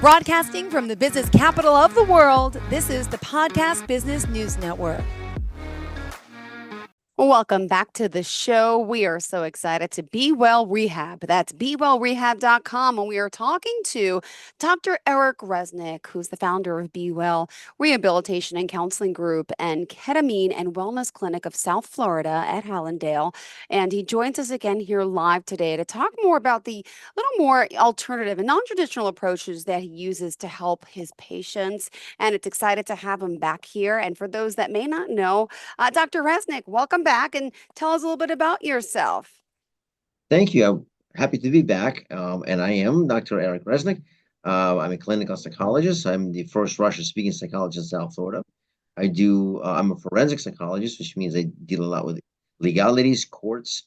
Broadcasting from the business capital of the world, this is the Podcast Business News Network. Welcome back to the show. We are so excited to Be Well Rehab. That's BeWellRehab.com. And we are talking to Dr. Eric Reznik, who's the founder of Be Well Rehabilitation and Counseling Group and Ketamine and Wellness Clinic of South Florida at Hallandale. And he joins us again here live today to talk more about the little more alternative and non-traditional approaches that he uses to help his patients. And it's excited to have him back here. And for those that may not know, Dr. Resnick, welcome back and tell us a little bit about yourself. Thank you. I'm happy to be back. And I am Dr. Eric Reznik. I'm a clinical psychologist. I'm the first Russian-speaking psychologist in South Florida. I'm a forensic psychologist, which means I deal a lot with legalities, courts,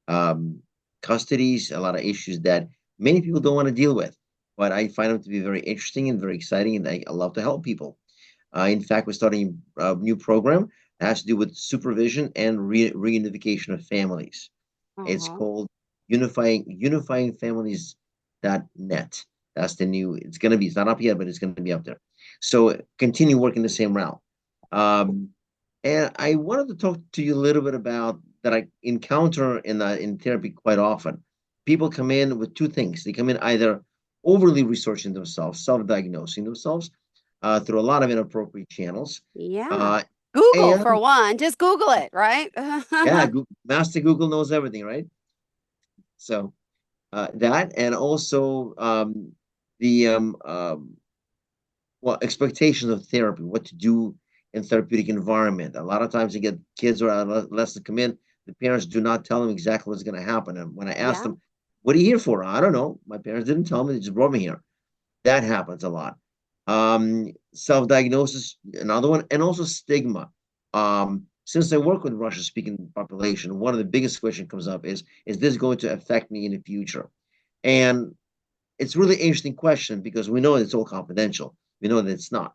custodies, a lot of issues that many people don't want to deal with. But I find them to be very interesting and very exciting, and I love to help people. In fact, we're starting a new program that has to do with supervision and reunification of families. It's called unifying families.net. That's the new, it's not up yet, but it's going to be up there. So continue working the same route. And I wanted to talk to you a little bit about that I encounter in therapy quite often. People come in with two things. They come in either overly researching themselves, self-diagnosing themselves through a lot of inappropriate channels. Yeah. Google for one. Just Google it, right? Yeah, Master Google knows everything, right? So that, and also expectations of therapy, what to do in therapeutic environment. A lot of times you get kids or adolescents come in, the parents do not tell them exactly what's going to happen. And when I ask them, what are you here for? I don't know. My parents didn't tell me, they just brought me here. That happens a lot. Self-diagnosis, another one, and also stigma. Since I work with Russian-speaking population, one of the biggest questions comes up is this going to affect me in the future? And it's really interesting question because we know it's all confidential. We know that it's not.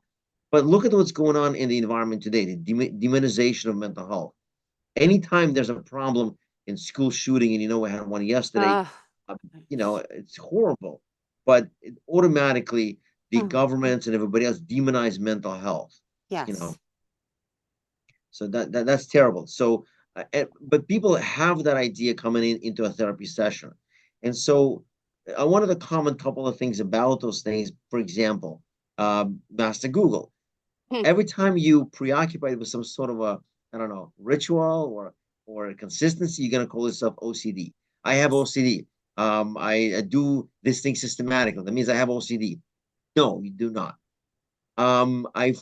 But look at what's going on in the environment today, the demonization of mental health. Anytime there's a problem in school shooting, and we had one yesterday, it's horrible. But automatically, the governments and everybody else demonize mental health. Yes. So that's terrible. So, but people have that idea coming into a therapy session. And so one of the common couple of things about those things, for example, Master Google, every time you preoccupy with some sort of ritual or a consistency, you're going to call yourself OCD. I have OCD. I do this thing systematically. That means I have OCD. No, you do not. I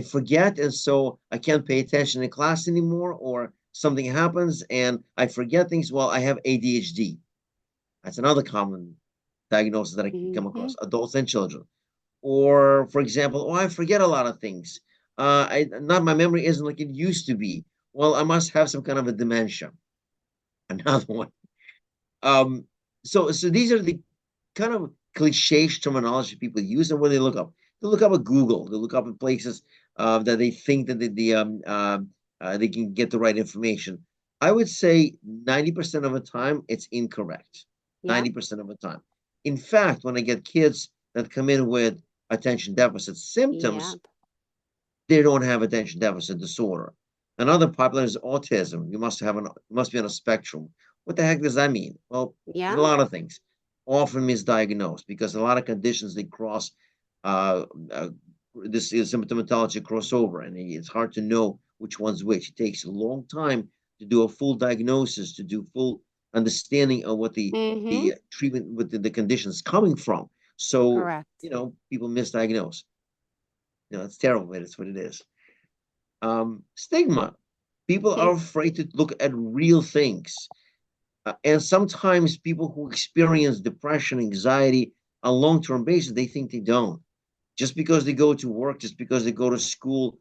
forget, and so I can't pay attention in class anymore, or something happens and I forget things. Well, I have ADHD. That's another common diagnosis that I can come across, adults and children. Or, for example, I forget a lot of things. My memory isn't like it used to be. Well, I must have some kind of a dementia. Another one. So these are the kind of cliche terminology people use, and when they look up at Google, they look up at places that they think that they can get the right information. I would say 90% of the time it's incorrect. 90% of the time. In fact, when I get kids that come in with attention deficit symptoms, they don't have attention deficit disorder. Another popular is autism. You must be on a spectrum. What the heck does that mean? Well, a lot of things. Often misdiagnosed because a lot of conditions they cross this is symptomatology crossover, and it's hard to know which one's which. It takes a long time to do a full diagnosis, to do full understanding of what the treatment with the conditions coming from. So people misdiagnose. It's terrible, but it's what it is. Stigma. People are afraid to look at real things. And sometimes people who experience depression, anxiety on a long-term basis, they think they don't. Just because they go to work, just because they go to school,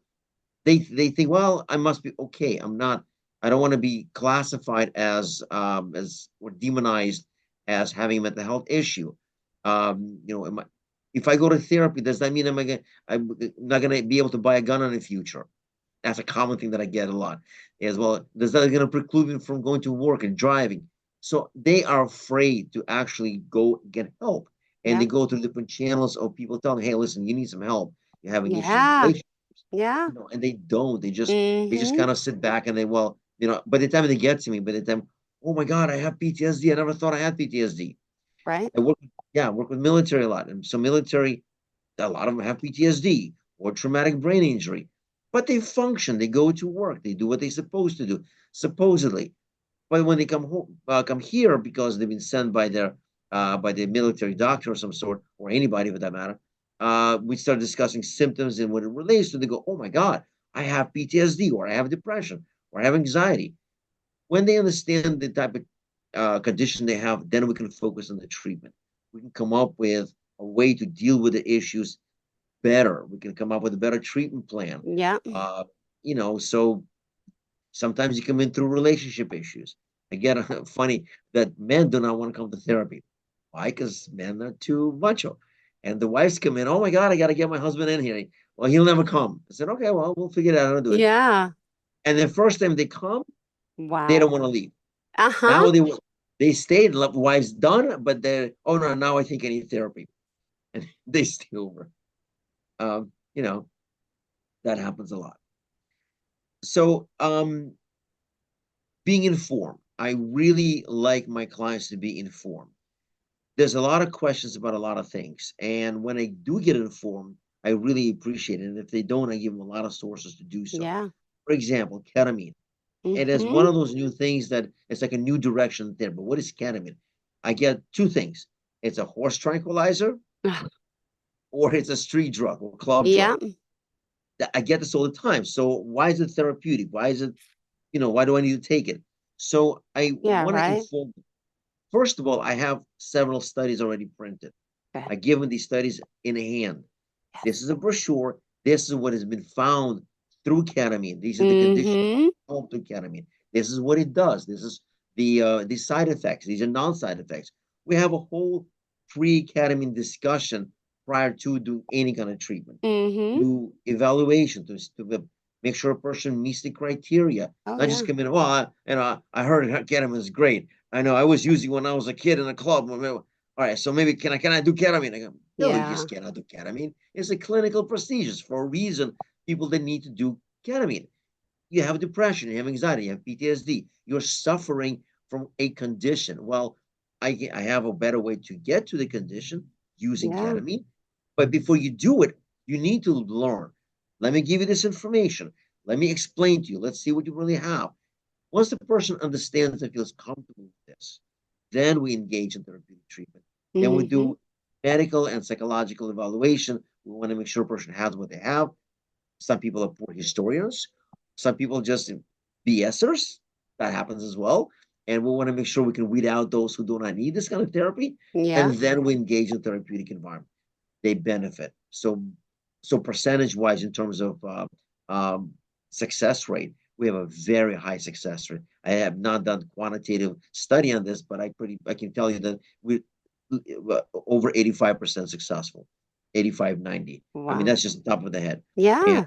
they think, well, I must be okay. I don't want to be classified as or demonized as having a mental health issue. If I go to therapy, does that mean I'm not going to be able to buy a gun in the future? That's a common thing that I get a lot as well. Does that going to preclude me from going to work and driving? So they are afraid to actually go get help. and Yeah. they go through different channels of people telling, "Hey, listen, you need some help. You're having issues in Yeah. relationships." Yeah. And they don't. They just Mm-hmm. kind of sit back and they, well, by the time they get to me, by the time, oh my God, I have PTSD. I never thought I had PTSD. Right. I work with military a lot, and so military, a lot of them have PTSD or traumatic brain injury, but they function. They go to work. They do what they're supposed to do, supposedly. But when they come home, come here because they've been sent by the military doctor of some sort, or anybody for that matter, we start discussing symptoms and what it relates to. They go, "Oh my God, I have PTSD, or I have depression, or I have anxiety." When they understand the type of condition they have, then we can focus on the treatment. We can come up with a way to deal with the issues better. We can come up with a better treatment plan. Yeah. Uh, so sometimes you come in through relationship issues. Again, funny that men do not want to come to therapy. Why? Because men are too macho. And the wives come in, oh my God, I got to get my husband in here. Well, he'll never come. I said, okay, well, we'll figure it out how to do it. Yeah. And the first time they come, they Wow. don't want to leave. Uh-huh. Now they stayed, wife's done, but they're, oh no, now I think I need therapy. And they stay over. Um, you know, that happens a lot. So being informed. I really like my clients to be informed. There's a lot of questions about a lot of things. And when I do get informed, I really appreciate it. And if they don't, I give them a lot of sources to do so. Yeah. For example, ketamine. It is Mm-hmm. one of those new things that it's like a new direction there. But what is ketamine? I get two things. It's a horse tranquilizer, or it's a street drug or club Yeah. drug. I get this all the time. So why is it therapeutic? Why is it, why do I need to take it? So I Yeah, want to right. inform. First of all, I have several studies already printed. Okay. I give them these studies in hand. Yes. This is a brochure. This is what has been found through ketamine. These are the conditions Mm-hmm. found through ketamine. This is what it does. This is the side effects. These are non-side effects. We have a whole pre-ketamine discussion prior to doing any kind of treatment. Mm-hmm. Do evaluation to make sure a person meets the criteria. Oh Not just yeah. come in. Well, I heard ketamine is great. I know I was using when I was a kid in a club. All right, so maybe can I do ketamine? I go, no, you Yeah. just cannot do ketamine. It's a clinical procedures for a reason. People that need to do ketamine. You have depression, you have anxiety, you have PTSD. You're suffering from a condition. Well, I have a better way to get to the condition using Yeah. ketamine. But before you do it, you need to learn. Let me give you this information. Let me explain to you. Let's see what you really have. Once the person understands and feels comfortable with this, then we engage in therapeutic treatment. Then we Mm-hmm. do medical and psychological evaluation. We want to make sure a person has what they have. Some people are poor historians. Some people just BSers. That happens as well. And we want to make sure we can weed out those who do not need this kind of therapy. Yeah. And then we engage in therapeutic environment. They benefit. So percentage wise, in terms of um, success rate, we have a very high success rate. I have not done quantitative study on this, but I can tell you that we over 85% successful, 85, 90. I mean, Wow. that's just the top of the head. And Yeah.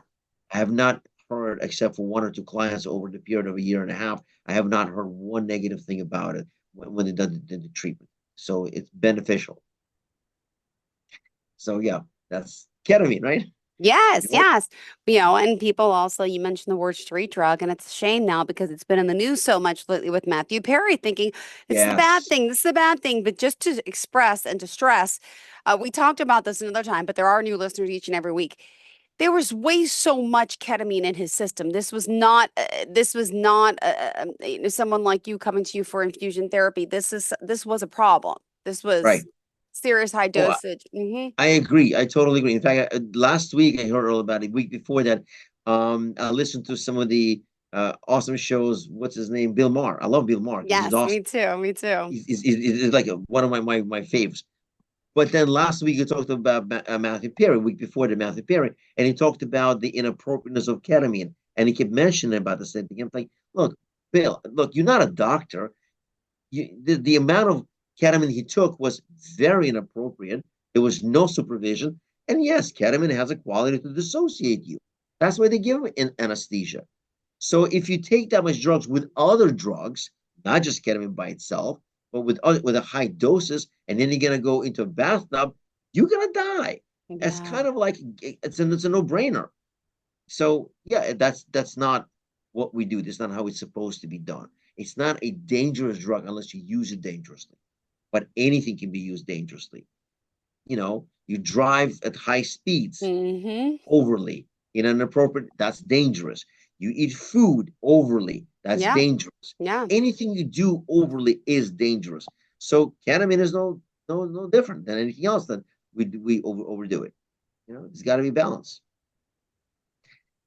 I have not heard, except for one or two clients over the period of a year and a half, I have not heard one negative thing about it when they did the treatment. So it's beneficial. So yeah, that's ketamine, right? Yes, You know? yes. And people also, you mentioned the word street drug, and it's a shame now because it's been in the news so much lately with Matthew Perry thinking it's the bad Yes, thing, this is the bad thing. But just to express and to stress, we talked about this another time, but there are new listeners each and every week. There was way so much ketamine in his system. This was not someone like you coming to you for infusion therapy. This was a problem. This was right. serious high Oh, dosage. Hmm. I agree. I totally agree. In fact, last week I heard all about it. A week before that, I listened to some of the awesome shows. What's his name? Bill Maher. I love Bill Maher because he's Yes, me awesome. too. Me too. He's like one of my faves. But then last week he talked about Matthew Perry. Week before the Matthew Perry, and he talked about the inappropriateness of ketamine, and he kept mentioning about the same thing. I'm like, look, Bill, look, you're not a doctor. The amount of ketamine he took was very inappropriate. There was no supervision. And yes, ketamine has a quality to dissociate you. That's why they give him anesthesia. So if you take that much drugs with other drugs, not just ketamine by itself, But with a high doses, and then you're gonna go into a bathtub, you're gonna die. It's Yeah. kind of like it's a no-brainer. So yeah, that's not what we do. That's not how it's supposed to be done. It's not a dangerous drug unless you use it dangerously. But anything can be used dangerously. You drive at high speeds Mm-hmm. overly in an inappropriate, that's dangerous. You eat food overly, that's Yeah. dangerous. Yeah. Anything you do overly is dangerous. So ketamine is no different than anything else that we overdo it. It's got to be balanced.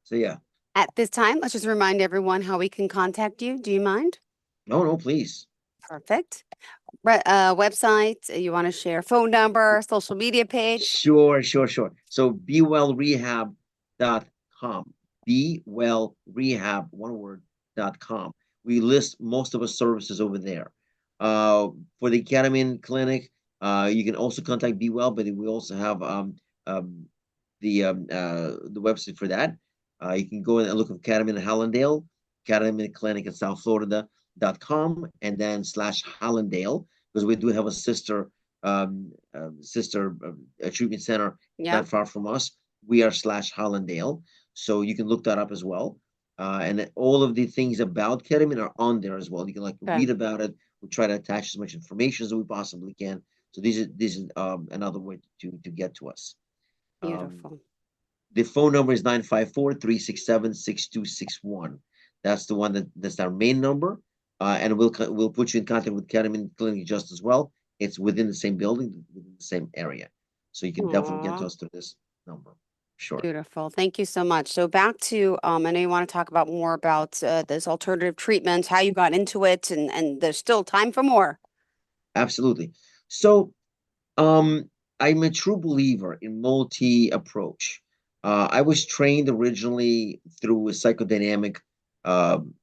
So yeah, At this time, let's just remind everyone how we can contact you. Do you mind? no, please. Perfect. Website, you want to share phone number, social media page? Sure. So bewellrehab.com. Bewellrehab, one word.com. We list most of our services over there. For the ketamine clinic, you can also contact Be Well, but we also have um, the website for that. You can go and look at ketamine in Hallandale, ketamine clinic in South Florida.com, and then /Hallandale, because we do have a sister treatment center Yeah. not far from us. We are /Hallandale. So you can look that up as well. And all of the things about ketamine are on there as well. You can Okay. read about it. We try to attach as much information as we possibly can. So this is another way to get to us. Um, Beautiful. the phone number is 954-367-6261. That's the one that's our main number. And we'll put you in contact with Ketamine Clinic just as well. It's within the same building, within the same area. So you can definitely get Aw, to us through this number. Sure. beautiful. Thank you so much. So back to, I know you want to talk about more about this alternative treatment, how you got into it, and there's still time for more. Absolutely. So um, I'm a true believer in multi approach. I was trained originally through a psychodynamic um,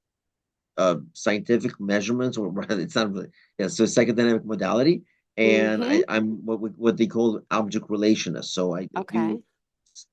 scientific measurements, or rather, it's not really, yeah, so psychodynamic modality, and Mm-hmm. I'm what they call object relationist. So I do, Okay.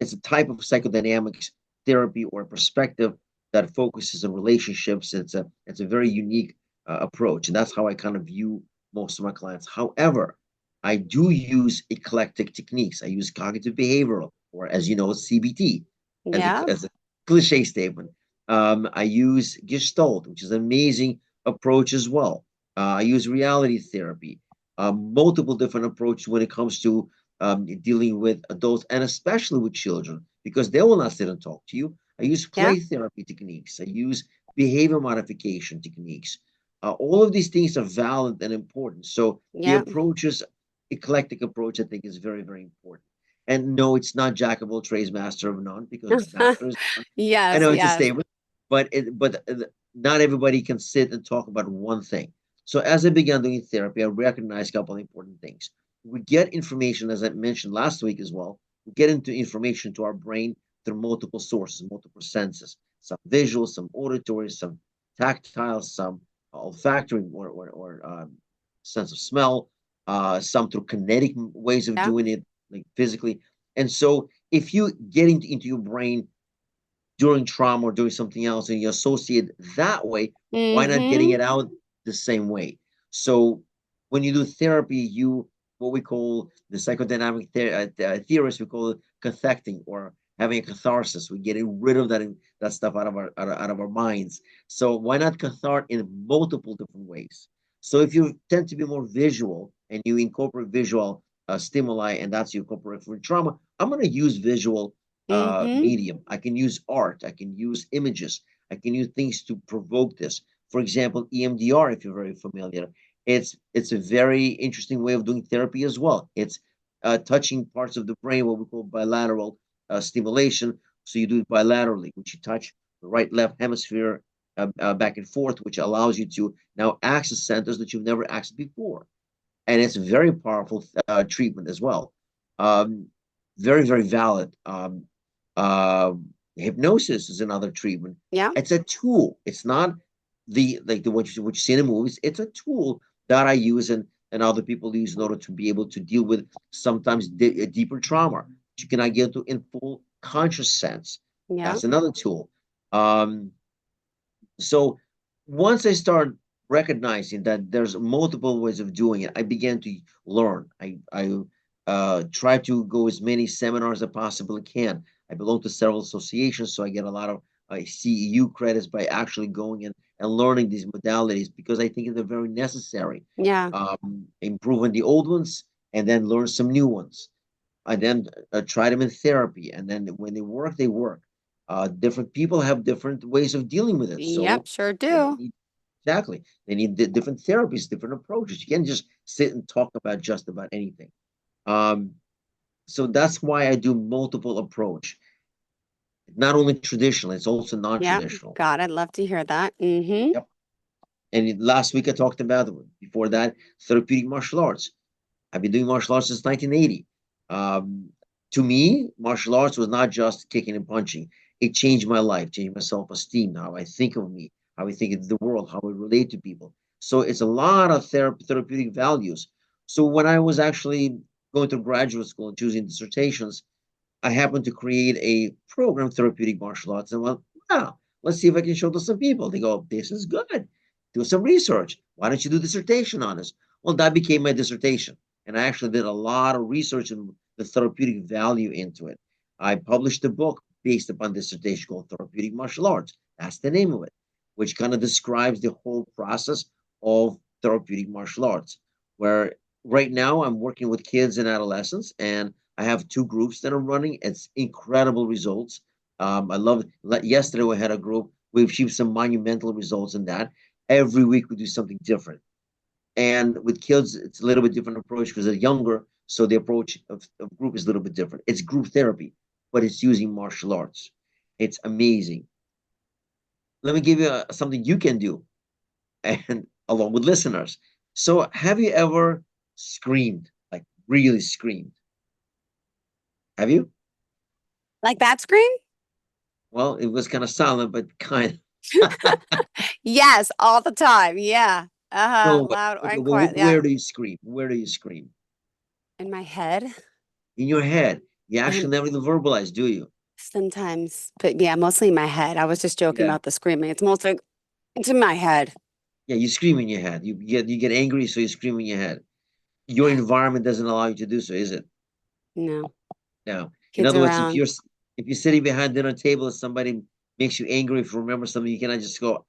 it's a type of psychodynamics therapy or perspective that focuses on relationships. It's a very unique approach, and that's how I kind of view most of my clients. However, I do use eclectic techniques. I use cognitive behavioral, or as you know, CBT, Yeah. as a cliche statement. I use Gestalt, which is an amazing approach as well. I use reality therapy, multiple different approaches when it comes to dealing with adults and especially with children, because they will not sit and talk to you. I use Yeah. play therapy techniques. I use behavior modification techniques. All of these things are valid and important. So the Yeah. approaches, eclectic approach, I think is very, very important. And no, it's not jack of all trades, master of none, because master is none. I Yes. know it's a Yes. statement, but not everybody can sit and talk about one thing. So as I began doing therapy, I recognized a couple of important things. We get information, as I mentioned last week as well. We get into information to our brain through multiple sources, multiple senses, some visual, some auditory, some tactile, some olfactory or sense of smell, some through kinetic ways of Yeah. doing it, like physically. And so if you get into your brain during trauma or doing something else and you associate that way, why not getting Mm-hmm. it out the same way? So when you do therapy, you what we call the psychodynamic theorists, we call it cathecting or having a catharsis. We're getting rid of that stuff out of our minds. So why not cathart in multiple different ways? So if you tend to be more visual and you incorporate visual stimuli, and that's you incorporate for trauma, I'm going to use visual Mm-hmm. medium. I can use art. I can use images. I can use things to provoke this. For example, EMDR, if you're very familiar, it's a very interesting way of doing therapy as well. It's touching parts of the brain, what we call bilateral stimulation. So you do it bilaterally, which you touch the right left hemisphere back and forth, which allows you to now access centers that you've never accessed before, and it's a very powerful treatment as well. Um, very, very valid. Uh, Hypnosis is another treatment. Yeah. It's a tool. It's not the what you see in the movies. It's a tool that I use and other people use in order to be able to deal with sometimes a deeper trauma that you cannot get to in full conscious sense. Yeah. That's another tool. So once I start recognizing that there's multiple ways of doing it, I began to learn. I try to go as many seminars as I possibly can. I belong to several associations, so I get a lot of CEU credits by actually going and learning these modalities because I think they're very necessary. Yeah. Improving the old ones and then learn some new ones. I then try them in therapy, and then when they work, they work. Different people have different ways of dealing with it, Yep, so sure they do. need exactly they need different therapies, different approaches. You can't just sit and talk about just about anything. Um, so that's why I do multiple approach, not only traditional, it's also Yep. non-traditional. God, I'd love to hear that. Mm-hmm. Yep. And last week I talked about before that therapeutic martial arts. I've been doing martial arts since 1980. Um, to me, martial arts was not just kicking and punching. It changed my life, changed my self-esteem, how I think of me, how I think of the world, how I relate to people. So it's a lot of therapeutic values. So when I was actually going to graduate school and choosing dissertations, I happened to create a program, therapeutic martial arts, and well, wow, let's see if I can show to some people. They go, this is good. Do some research. Why don't you do dissertation on this? Well, that became my dissertation, and I actually did a lot of research and the therapeutic value into it. I published a book based upon dissertation called Therapeutic Martial Arts. That's the name of it, which kind of describes the whole process of therapeutic martial arts. Where right now I'm working with kids and adolescents, and I have two groups that are running. It's incredible results. I love it. Yesterday we had a group. We achieved some monumental results in that. Every week we do something different. And with kids, it's a little bit different approach because they're younger. So the approach of group is a little bit different. It's group therapy, but it's using martial arts. It's amazing. Let me give you something you can do, and along with listeners. So, have you ever screamed, like really screamed? Have you? Like that scream? Well, it was kind of silent, but kind Yes, all the time. Yeah. Uh-huh. no. Loud Okay, and well, quiet. Yeah. where do you scream? Where do you scream? In my head. In your head. You And actually never even verbalize, do you? sometimes, but yeah, mostly in my head. I was just joking Yeah. about the screaming. It's mostly it's in my head. Yeah, you scream in your head. You get angry, so you scream in your head. Your environment doesn't allow you to do so, is it? No. No. In Kids other words, around. if you're sitting behind dinner table and somebody makes you angry, if you remember something, you cannot just go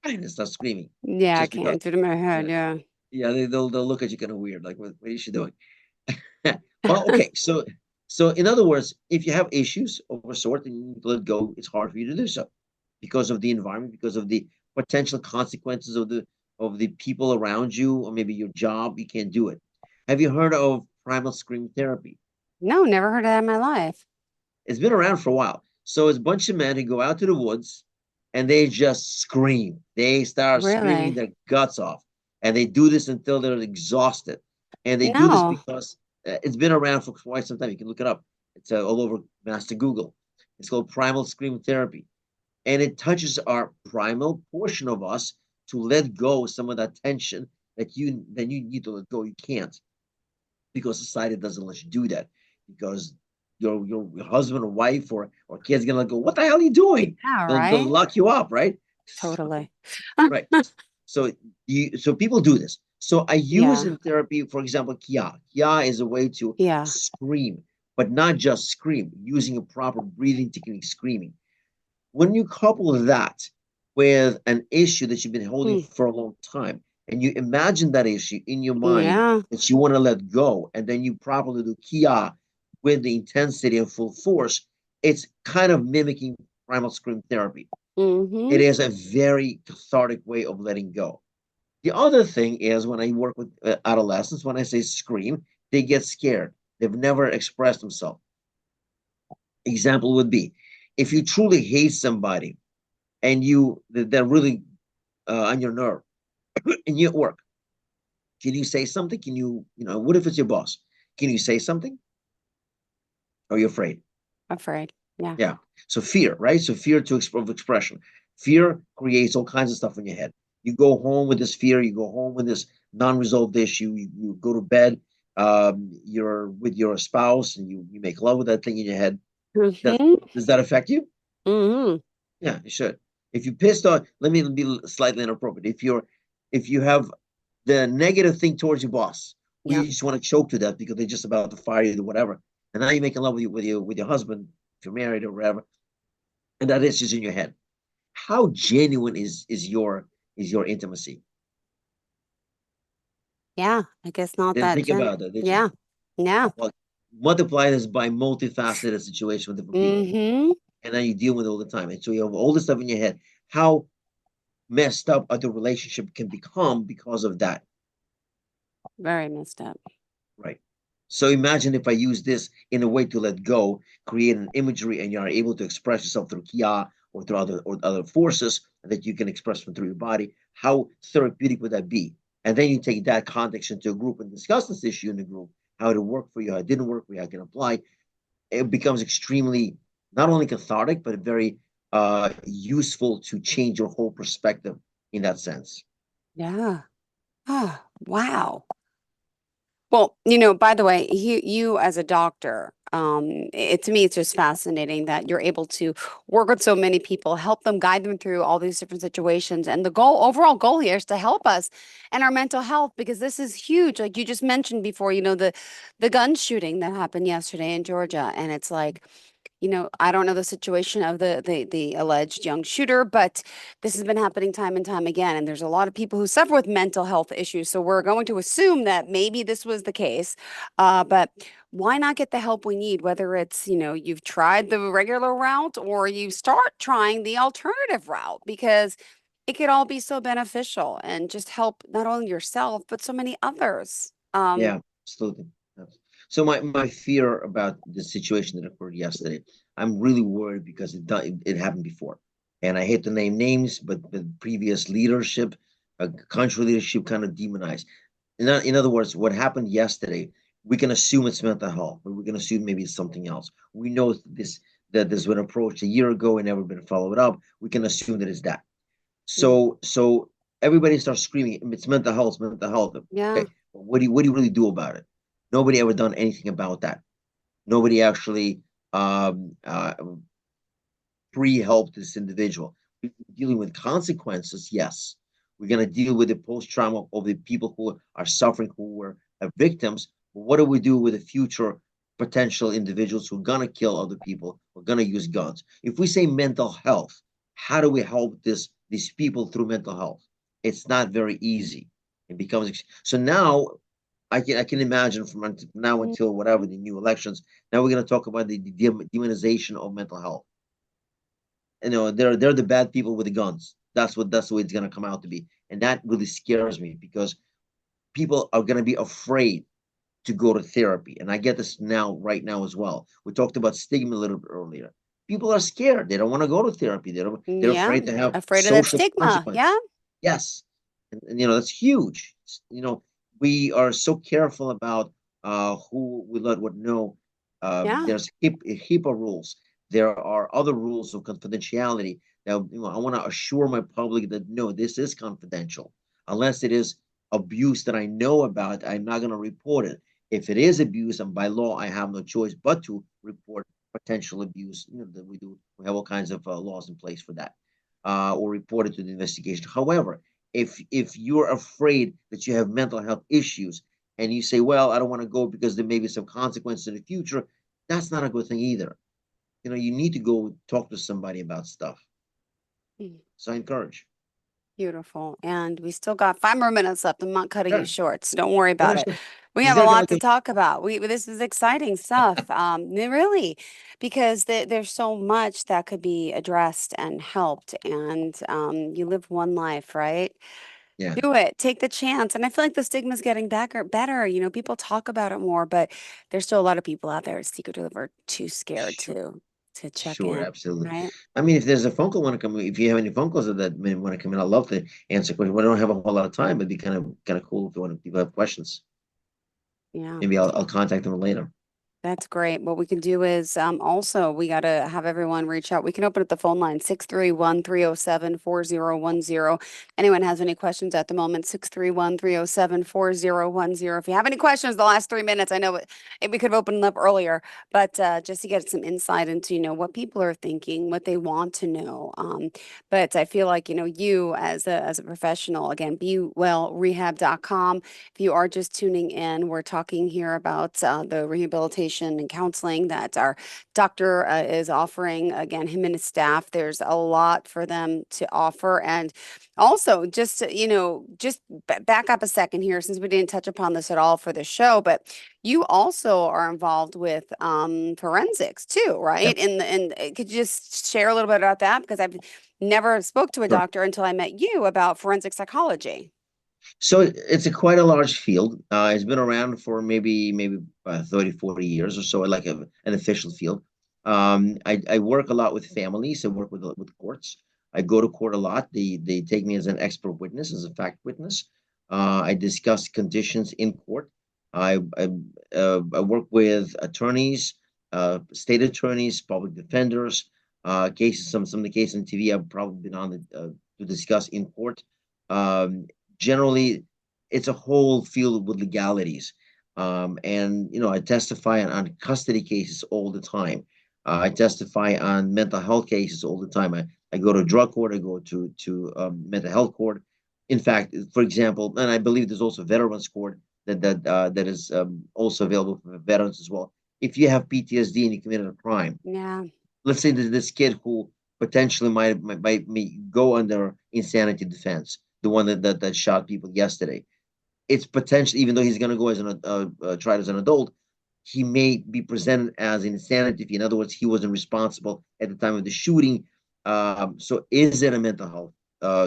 and start screaming Yeah, I just because. can't do it in my head. Yeah, Yeah. yeah, they'll look at you kind of weird, like what is she doing? Well, okay, so in other words, if you have issues of a sort and you need to let go, it's hard for you to do so because of the environment, because of the potential consequences of the people around you, or maybe your job. You can't do it. Have you heard of primal scream therapy? No, never heard of that in my life. It's been around for a while. So it's a bunch of men who go out to the woods and they just scream. They start screaming Really? their guts off. And they do this until they're exhausted. And they do this No. because it's been around for quite some time. You can look it up. It's all over Master Google. It's called primal scream therapy. And it touches our primal portion of us to let go of some of that tension that you need to let go. You can't because society doesn't let you do that because your husband or wife or kids gonna go, what the hell are you doing? Yeah, They'll right? lock you up, right? Totally. Right. So so people do this. So I use Yeah. in therapy, for example, Kia. Kia is a way to Yeah. scream, but not just scream, using a proper breathing technique, screaming. When you couple that with an issue that you've been holding Hmm. for a long time, and you imagine that issue in your mind Yeah. that you want to let go, and then you properly do Kia with the intensity and full force, it's kind of mimicking primal scream therapy. It Mm-hmm. is a very cathartic way of letting go. The other thing is when I work with adolescents, when I say scream, they get scared. They've never expressed themselves. Example would be if you truly hate somebody and they're really on your nerve and you at work, can you say something? Can what if it's your boss? Can you say something? Or are you afraid? Afraid. Yeah. Yeah. So fear, right? So fear of expression. Fear creates all kinds of stuff in your head. You go home with this fear. You go home with this non-resolved issue. You go to bed. You're with your spouse and you make love with that thing in your head. Mm-hmm. Does that affect you? Mm-hmm. Yeah, it should. If you pissed off, let me be slightly inappropriate. if you have the negative thing towards your boss, where Yeah. you just want to choke to death because they're just about to fire you or whatever, and now you're making love with your husband if you're married or whatever, and that is just in your head. How genuine is your intimacy? Yeah. I guess not Didn't that think about that, did you? Yeah. Yeah. Well, multiply this by multifaceted situation with different people, Mm-hmm. and then you deal with it all the time, and so you have all this stuff in your head. How messed up the relationship can become because of that. Very messed up. Right. So imagine if I use this in a way to let go, create an imagery, and you are able to express yourself through kia or through other forces that you can express from through your body. How therapeutic would that be? And then you take that context into a group and discuss this issue in the group, how it worked for you, how it didn't work for you, how it can apply. It becomes extremely not only cathartic, but very useful to change your whole perspective in that sense. Yeah. Oh, wow. Well, by the way, you as a doctor, to me, it's just fascinating that you're able to work with so many people, help them, guide them through all these different situations. And the overall goal here is to help us and our mental health because this is huge. Like you just mentioned before, the gun shooting that happened yesterday in Georgia, and it's like, I don't know the situation of the alleged young shooter, but this has been happening time and time again. And there's a lot of people who suffer with mental health issues. So we're going to assume that maybe this was the case. But why not get the help we need, whether it's, you've tried the regular route or you start trying the alternative route, because it could all be so beneficial and just help not only yourself, but so many others. Yeah, absolutely. So my fear about the situation that occurred yesterday, I'm really worried because it happened before, and I hate to name names, but the previous leadership, country leadership, kind of demonized. In other words, what happened yesterday, we can assume it's mental health, but we can assume maybe it's something else. We know that this was approached a year ago and never been followed up. We can assume that it's that. Mm, So everybody starts screaming, it's mental health, it's mental health. yeah. Okay, what do you really do about it? Nobody ever done anything about that. Nobody actually um, uh, pre-helped this individual. We're dealing with consequences, yes. We're going to deal with the post-trauma of the people who are suffering, who were victims. But what do we do with the future potential individuals who are going to kill other people, who are going to use guns? If we say mental health, how do we help these people through mental health? It's not very easy. It becomes so now. I can imagine from now until whatever the new elections. Now we're going to talk about the demonization of mental health. They're the bad people with the guns. That's the way it's gonna come out to be, and that really scares me because people are gonna be afraid to go to therapy, and I get this now right now as well. We talked about stigma a little bit earlier. People are scared; they don't want to go to therapy. They're Yeah. afraid to have Afraid of that social stigma. Yeah. consequences. Yes, and that's huge. We are so careful about who we let what know. Yeah. There's HIPAA rules. There are other rules of confidentiality. Now, I want to assure my public that no, this is confidential. Unless it is abuse that I know about, I'm not going to report it. If it is abuse, and by law, I have no choice but to report potential abuse. That we do. We have all kinds of laws in place for that, or report it to the investigation. However, if you're afraid that you have mental health issues and you say, well, I don't want to go because there may be some consequences in the future, that's not a good thing either. You need to go talk to somebody about stuff. Mm, So I encourage. beautiful. And we still got 5 more minutes left. I'm not cutting you Sure. short, so don't worry No, about no, it. sure. We This is have a gonna come lot like to a talk about. This is exciting stuff. Really, because there's so much that could be addressed and helped. And you live one life, right? yeah, Do it. Take the chance. And I feel like the stigma's getting better. People talk about it more, but there's still a lot of people out there secretly are too scared sure, to check sure, in, absolutely. right? I mean, if there's a phone call want to come, if you have any phone calls that want to come in, I'd love to answer questions. We don't have a whole lot of time, but it'd be kind of cool if you want people have questions. Yeah. Maybe I'll contact them later. That's great. What we can do is also we got to have everyone reach out. We can open up the phone line 631-307-4010. Anyone has any questions at the moment, 631-307-4010. If you have any questions the last 3 minutes, I know we could have opened up earlier, but just to get some insight into, what people are thinking, what they want to know. But I feel like, you as a professional, again, bewellrehab.com. If you are just tuning in, we're talking here about the rehabilitation and counseling that our doctor is offering. Again, him and his staff, there's a lot for them to offer. And also, just, just back up a second here, since we didn't touch upon this at all for the show, but you also are involved with forensics too, right? And could you just share a little bit about that? Because I've never spoke to a Sure. doctor until I met you about forensic psychology. So it's a quite a large field. It's been around for maybe 30, 40 years or so, like an official field. I work a lot with families. I work with courts. I go to court a lot. They take me as an expert witness, as a fact witness. I discuss conditions in court. I work with attorneys, state attorneys, public defenders. Cases, some of the cases on TV I've probably been on to discuss in court. Um, Generally, it's a whole field with legalities. And I testify on custody cases all the time. I testify on mental health cases all the time. I go to drug court. I go to mental health court. In fact, for example, and I believe there's also veterans court that is also available for veterans as well. If you have PTSD and you committed a crime, Yeah. let's say there's this kid who potentially might go under insanity defense, the one that shot people yesterday. It's potentially, even though he's going to go as tried as an adult, he may be presented as insanity. In other words, he wasn't responsible at the time of the shooting. So is it a mental health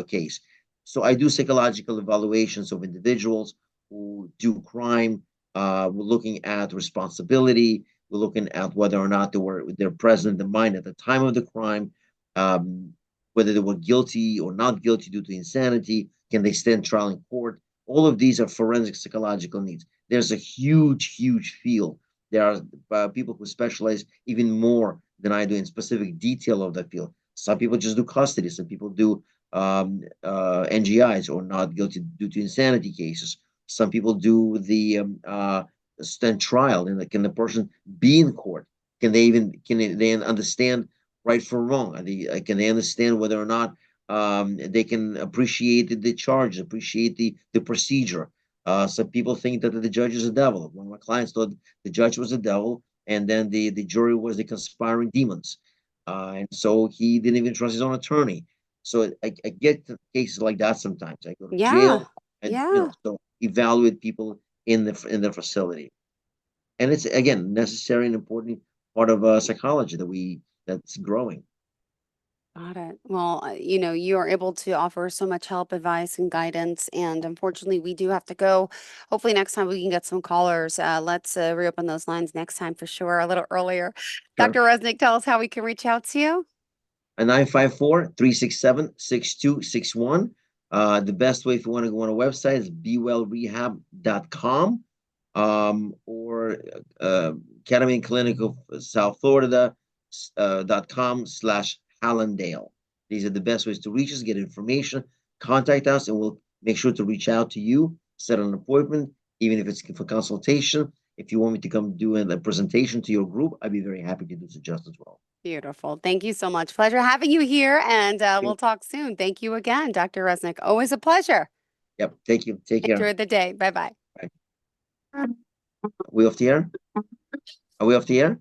case? So I do psychological evaluations of individuals who do crime. We're looking at responsibility. We're looking at whether or not they're present in the mind at the time of the crime, um, whether they were guilty or not guilty due to insanity. Can they stand trial in court? All of these are forensic psychological needs. There's a huge, huge field. There are people who specialize even more than I do in specific detail of that field. Some people just do custody. Some people do NGIs or not guilty due to insanity cases. Some people do the stand trial. And can the person be in court? Can they understand right from wrong? Can they understand whether or not they can appreciate the charge, appreciate the procedure? Some people think that the judge is a devil. One of my clients thought the judge was a devil, and then the jury was the conspiring demons. And so he didn't even trust his own attorney. So I get to cases like that sometimes. I go to Yeah. jail and Yeah. so evaluate people in the facility. And it's again necessary and important part of psychology that's growing. Got it. Well, you are able to offer so much help, advice, and guidance. And unfortunately, we do have to go. Hopefully, next time we can get some callers. Let's reopen those lines next time for sure, a little earlier. Sure. Dr. Reznik, tell us how we can reach out to you. A 954-367-6261. The best way if you want to go on a website is bewellrehab.com, or Ketamine Clinic of South Florida .com/Hallandale. These are the best ways to reach us, get information, contact us, and we'll make sure to reach out to you, set an appointment, even if it's for consultation. If you want me to come do a presentation to your group, I'd be very happy to do so just as well. Beautiful. Thank you so much. Pleasure having you here. And we'll talk soon. Thank you again, Dr. Reznik. Always a pleasure. Yep. Thank you. Take care. Enjoy the day. Bye bye. Bye. Are we off the air? Are we off the air?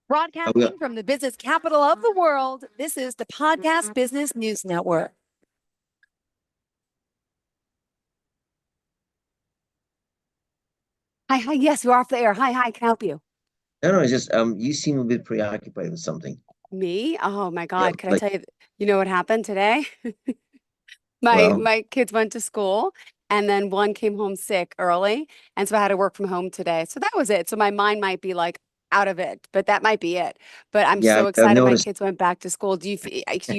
Broadcasting from the business capital of the world, this is the Podcast Business News Network. Hi, hi. Yes, you're off the air. Hi, hi. Can I help you? No, it's just you seem a bit preoccupied with something. Me? Oh my Yeah, God. Could I like, tell you, what happened today? My well, my kids went to school and then one came home sick early. And so I had to work from home today. So that was it. So my mind might be like out of it, but that might be it. But I'm Yeah, so I've excited my noticed. kids went back to school. Do you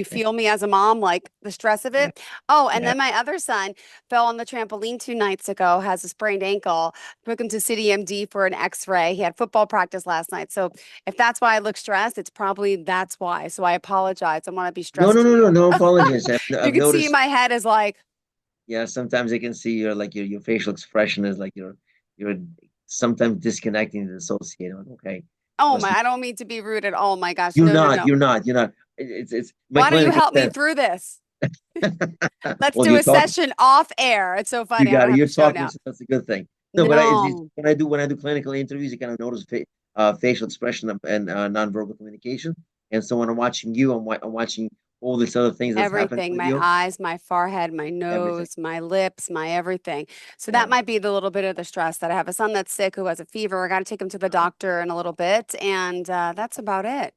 feel me as a mom, like the stress of Yeah, it? Oh, and yeah. then my other son fell on the trampoline 2 nights ago, has a sprained ankle. Took him to City MD for an X-ray. He had football practice last night. So if that's why I look stressed, it's probably that's why. So I apologize. I want to be No, stressed no, to no, no, you. no apologies. You I've can see noticed. my head is like, Yeah, sometimes I can see your facial expression is like you're sometimes disconnecting and dissociating. Okay, oh must my, be. I don't mean to be rude at all. My gosh. You're No, no, not. no. You're not. You're not. It's my Why don't you clinic help me said. through this? Let's Well, do you a talk. session off air. It's so You funny. I got don't it. have You're the show talking, now. so that's a good thing. No, but it's No, when I do clinical interviews, you kind of notice facial expression and nonverbal communication. And so when I'm watching you, I'm watching all these other things that's happening everything, with my you. eyes, my forehead, my Everything. nose, my lips, my everything. So that Yeah. might be the little bit of the stress that I have a son that's sick who has a fever. I got to take him to the doctor in a little bit, and that's about it.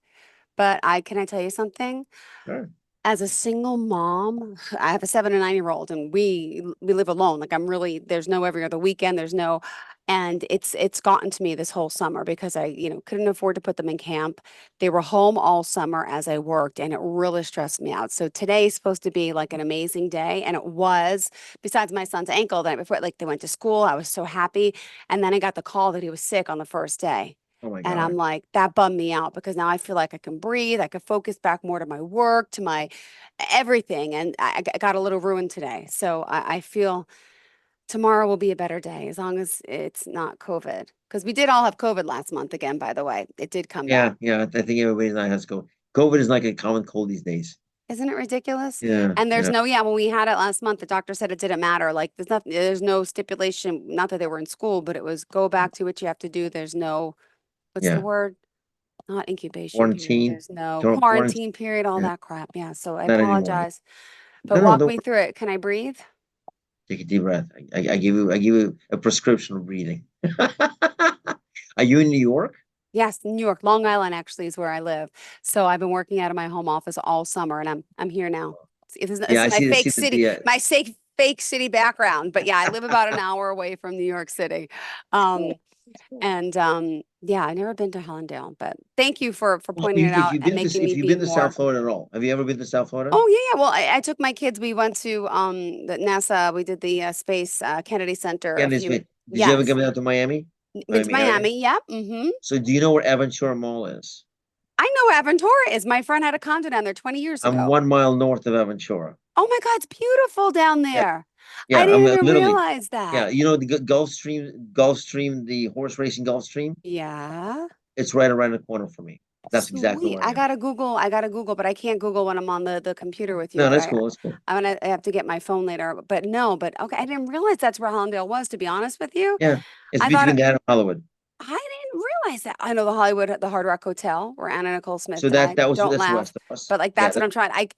But can I tell you something? Sure. As a single mom, I have a 7 and 9-year-old, and we live alone. Like I'm really there's no every other weekend. There's no, and it's gotten to me this whole summer because I couldn't afford to put them in camp. They were home all summer as I worked, and it really stressed me out. So today's supposed to be like an amazing day, and it was. Besides my son's ankle the night before, like they went to school, I was so happy, and then I got the call that he was sick on the first day. Oh my And I'm God. like, that bummed me out because now I feel like I can breathe. I could focus back more to my work, to my everything. And I got a little ruined today. So I feel tomorrow will be a better day as long as it's not COVID. Because we did all have COVID last month again, by the way. It did come back. Yeah, yeah. I think everybody's not has COVID. COVID is like a common cold these days. Isn't it ridiculous? Yeah, And there's yeah, no, yeah, when we had it last month, the doctor said it didn't matter. Like there's nothing, there's no stipulation, not that they were in school, but it was go back to what you have to do. There's no, what's the yeah. word? Not incubation period. Quarantine, There's no quarantine. quarantine period, all Yeah, that crap. Yeah. So I not anymore. apologize. But No, no, walk don't me through it. Can I breathe? take a deep breath. I give you a prescription of breathing. Are you in New York? Yes, New York, Long Island actually is where I live. So I've been working out of my home office all summer, and I'm here now. This Yeah, is I my see fake that city, my fake city background. But yeah, I live about an hour away from New York City. Um, and yeah, I've never been to Hollandale, but thank you for well, pointing it out and making if me you've be been to South more. Florida at all, have you ever been to South Florida? Oh yeah, yeah. Well, I took my kids. We went to the NASA. We did the space Kennedy Center Yeah, a few. did you ever Yes, come down to Miami? been to Miami area? Miami. Yep. Mm-hmm. So do you know where Aventura Mall is? I know Aventura is. My friend had a condo down there 20 years I'm ago. 1 mile north of Aventura. Oh my God, it's beautiful down Yeah, there. I yeah, I'm didn't even literally. realize Yeah, that. you know the Gulfstream, the horse racing Gulfstream. Yeah. It's right around the corner for me. That's exactly Sweet. where I am. I gotta Google, but I can't Google when I'm on the computer with you. No, But that's cool. That's cool. I have to get my phone later. But no, but okay, I didn't realize that's where Hollandale was, to be honest with you. Yeah, it's I thought between that and Hollywood. I didn't realize that. I know the Hollywood, the Hard Rock Hotel, where Anna Nicole Smith So died. Don't that's laugh, west of us. but like Yeah, that's what I'm trying.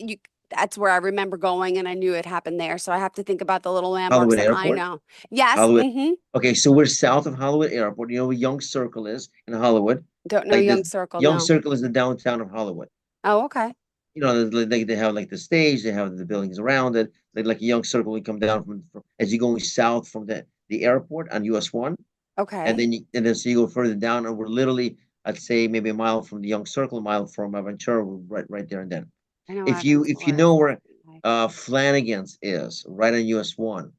That's where I remember going, and I knew it happened there. So I have to think about the little landmarks Hollywood that I Airport. know. Yes. Hollywood. Mm-hmm. Okay, so we're south of Hollywood Airport. You know where Young Circle is in Hollywood? Don't know Like Young this, Circle. Young No. Circle is the downtown of Hollywood. Oh, okay. You know, they have like the stage, they have the buildings around it. Like a Young Circle, we come down from as you're going south from the airport on US 1, and Okay. then so you go further down, and we're literally, I'd say maybe a mile from the Young Circle, a mile from Aventura, we're right there and then. I know If you Aventura is know where like, Flanagan's is, right on US 1,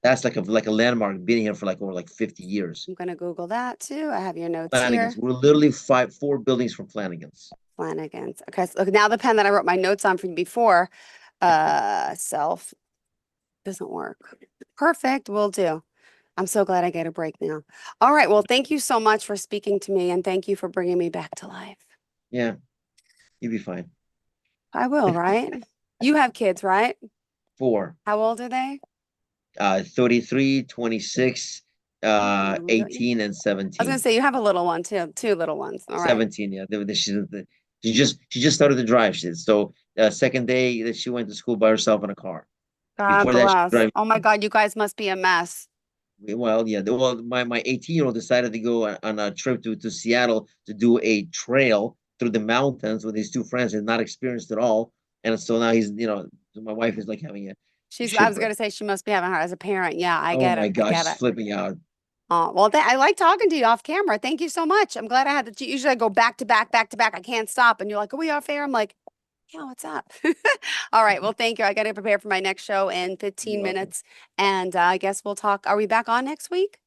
that's like a landmark, been here for like over like 50 years. I'm gonna Google that too. I have your notes Flanagan's. here. We're literally four buildings from Flanagan's. Flanagan's. Okay, so look, now the pen that I wrote my notes on from before, self doesn't work. Perfect, will do. I'm so glad I get a break now. All right, well, thank you so much for speaking to me and thank you for bringing me back to life. Yeah, you'll be fine. I will, right? You have kids, right? Four. How old are they? 33, 26, You have a little one, don't you? 18, and I was gonna 17. say you have a little one too, two little ones. All right. 17, yeah. She just started to drive. So second day that she went to school by herself in a car. God Before that, she was bless. driving. Oh my God, you guys must be a mess. Well, yeah. Well, my 18-year-old decided to go on a trip to Seattle to do a trail through the mountains with his two friends, and not experienced at all. And so now my wife is like having a I was shipwreck. gonna say she must be having her as a parent. Yeah, I Oh get my it. I gosh, get she's it. flipping out. Well, I like talking to you off camera. Thank you so much. I'm glad I had the. Usually I go back to back, back to back. I can't stop. And you're like, are we off air? I'm like, yeah, what's up? All right. Well, thank you. I got to prepare for my next show in 15 You're welcome. minutes. And I guess we'll talk. Are we back on next week?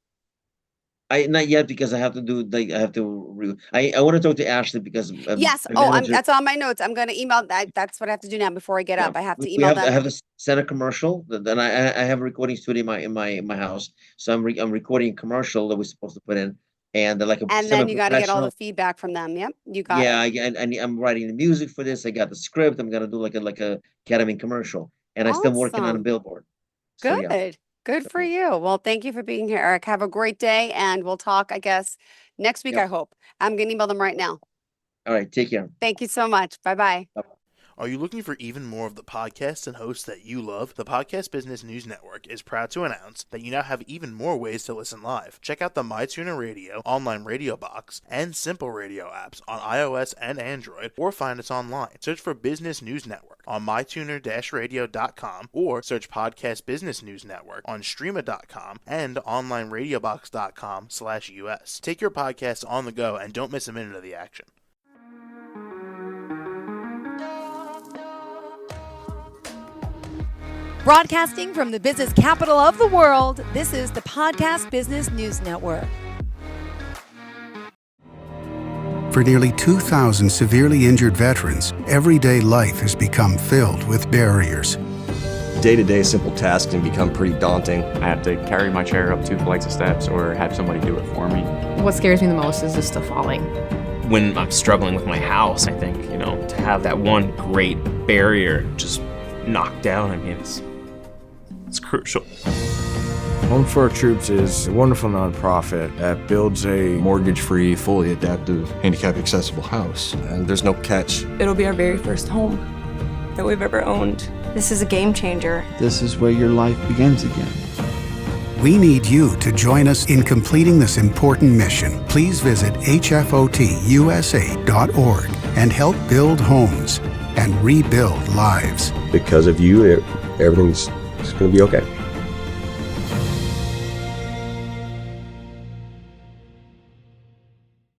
Not yet because I have to do I have to I want to talk to Ashley because Yes. my Oh, manager. that's on my notes. I'm going to email that. That's what I have to do now before I get Yeah, up. I have to we email have I them. have to send a commercial. Then I have a recording studio in my house, so I'm recording a commercial that we're supposed to put in, and like a And then you got to get all the semi-professional. feedback from them. Yep. You got Yeah, it. I'm writing the music for this. I got the script. I'm gonna do like a ketamine commercial, and I'm still working on a Awesome. billboard. So yeah. Good. Good for you. Well, thank you for being here, Eric. Have a great day. And we'll talk, I guess, next week, I Yep. hope. I'm going to email them right now. All right. Take care. Thank you so much. Bye-bye. Are you looking for even more of the podcasts and hosts that you love? The Podcast Business News Network is proud to announce that you now have even more ways to listen live. Check out the MyTuner Radio, online radio box, and Simple Radio apps on iOS and Android, or find us online. Search for Business News Network on mytuner-radio.com, or search Podcast Business News Network on streama.com and onlineradiobox.com/US. Take your podcast on the go and don't miss a minute of the action. Broadcasting from the business capital of the world, this is the Podcast Business News Network. For nearly 2,000 severely injured veterans, everyday life has become filled with barriers. Day-to-day simple tasks can become pretty daunting. I have to carry my chair up 2 flights of steps or have somebody do it for me. What scares me the most is just the falling. When I'm struggling with my house, I think, to have that one great barrier just knocked down, it's crucial. Home for Our Troops is a wonderful nonprofit that builds a Mortgage-free, fully adaptive, handicap-accessible house. And there's no catch. It'll be our very first home that we've ever owned. This is a game changer. This is where your life begins again. We need you to join us in completing this important mission. Please visit hfotusa.org and help build homes and rebuild lives. Because of you, everything's going to be okay.